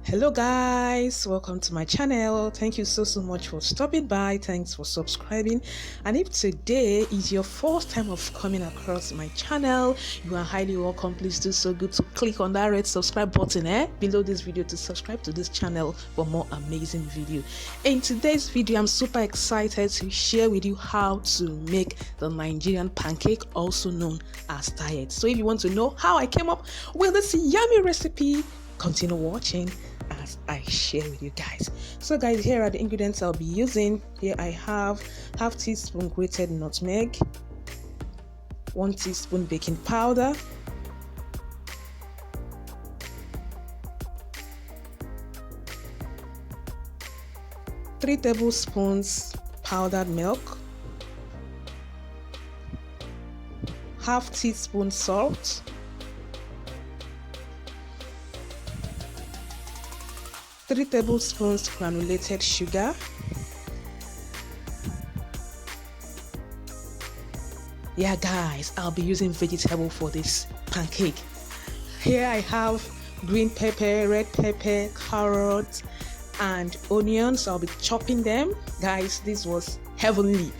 Hello guys, welcome to my channel. Thank you so much for stopping by. Thanks for subscribing. And if today is your first time of coming across my channel, you are highly welcome. Please do so good to click on that red subscribe button below this video to subscribe to this channel for more amazing video. In today's video, I'm super excited to share with you how to make the Nigerian pancake, also known as diet. So if you want to know how I came up with this yummy recipe, continue watching as I share with you guys. So guys, here are the ingredients I'll be using. Here I have half teaspoon grated nutmeg, 1 teaspoon baking powder, three tablespoons powdered milk, half teaspoon salt, 3 tablespoons granulated sugar, yeah guys, I'll be using vegetable for this pancake. Here I have green pepper, red pepper, carrots and onions. I'll be chopping them. Guys, this was heavenly.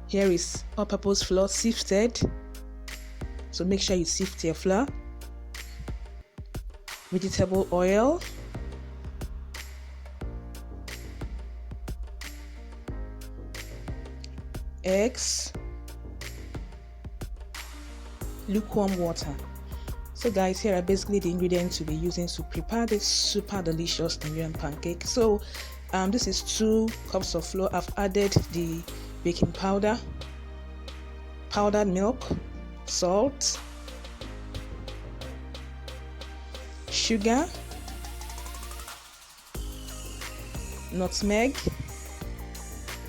Here is all-purpose flour sifted, so make sure you sift your flour. Vegetable oil, eggs, lukewarm water. So guys, here are basically the ingredients you'll be using to prepare this super delicious Nigerian pancake. So this is 2 cups of flour. I've added the baking powder, powdered milk, salt, sugar, nutmeg,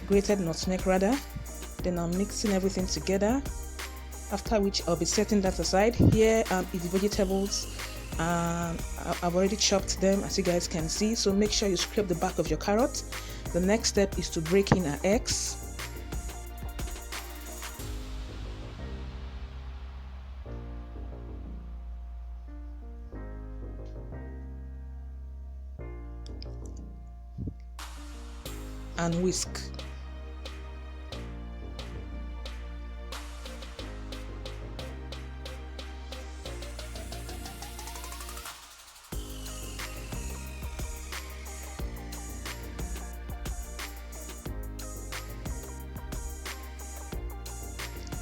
grated nutmeg rather. Then I'm mixing everything together, after which I'll be setting that aside. Here is the vegetables. I've already chopped them, as you guys can see, so make sure you scrape the back of your carrot. The next step is to break in our eggs. And whisk.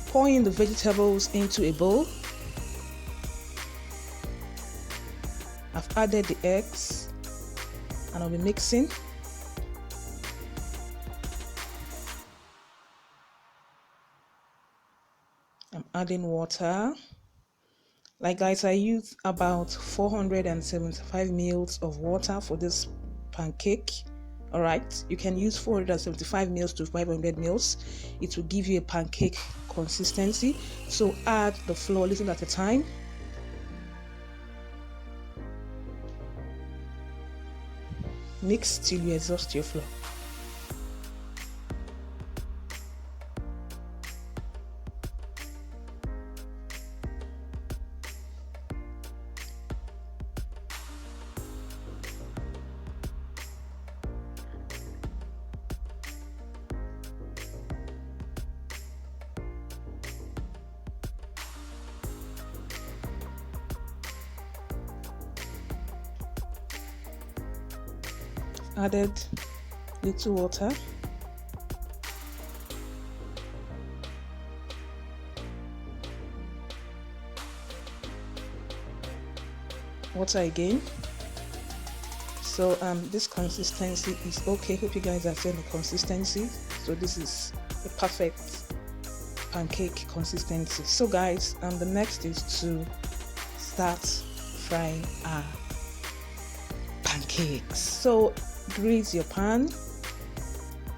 Pour in the vegetables into a bowl. I've added the eggs and I'll be mixing. I'm adding water. Like guys, I use about 475 ml of water for this pancake. All right, you can use 475 ml to 500 ml. It will give you a pancake consistency. So add the flour little at a time. Mix till you exhaust your flour. Added little water. Water again. So this consistency is okay. Hope you guys are seeing the consistency. So this is a perfect pancake consistency. So guys, the next is to start frying our pancakes. So grease your pan,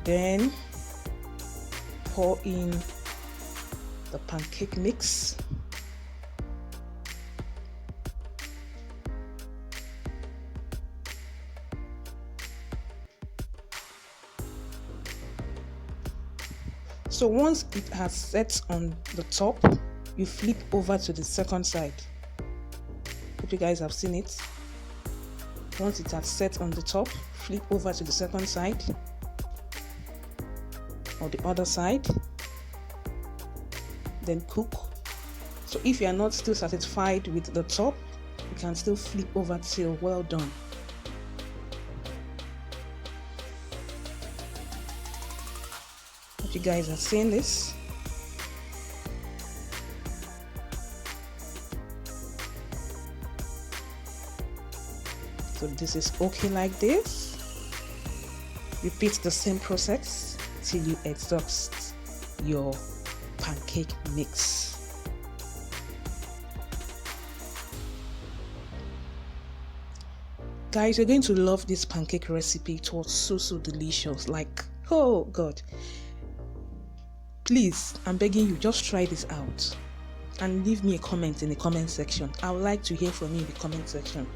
then pour in the pancake mix. So once it has set on the top, you flip over to the second side. you guys have seen it. Once it has set on the top, flip over to the second side or the other side, then cook. So if you are not still satisfied with the top, you can still flip over till well done. Hope you guys are seeing this. So this is okay like this. Repeat the same process till you exhaust your pancake mix. Guys, you're going to love this pancake recipe. It was so delicious. Like, oh God. Please, I'm begging you, just try this out and leave me a comment in the comment section. I would like to hear from you in the comment section.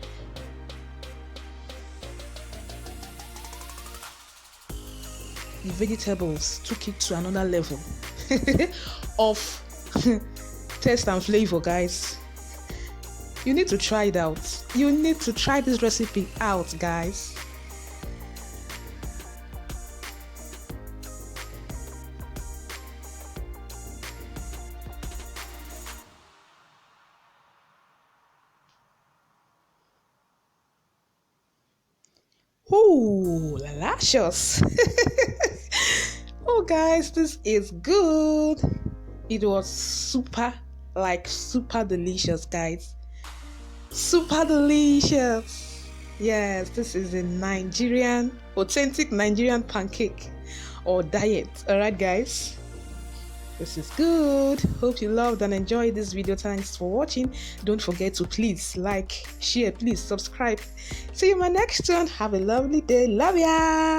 The vegetables took it to another level of taste and flavor, guys. You need to try it out. You need to try this recipe out, guys. Ooh, delicious. Oh guys, this is good. It was super delicious, guys. Super delicious. Yes, this is a authentic Nigerian pancake or diet. Alright guys, this is good. Hope you loved and enjoyed this video. Thanks for watching. Don't forget to please like, share, please subscribe. See you in my next one. Have a lovely day. Love ya.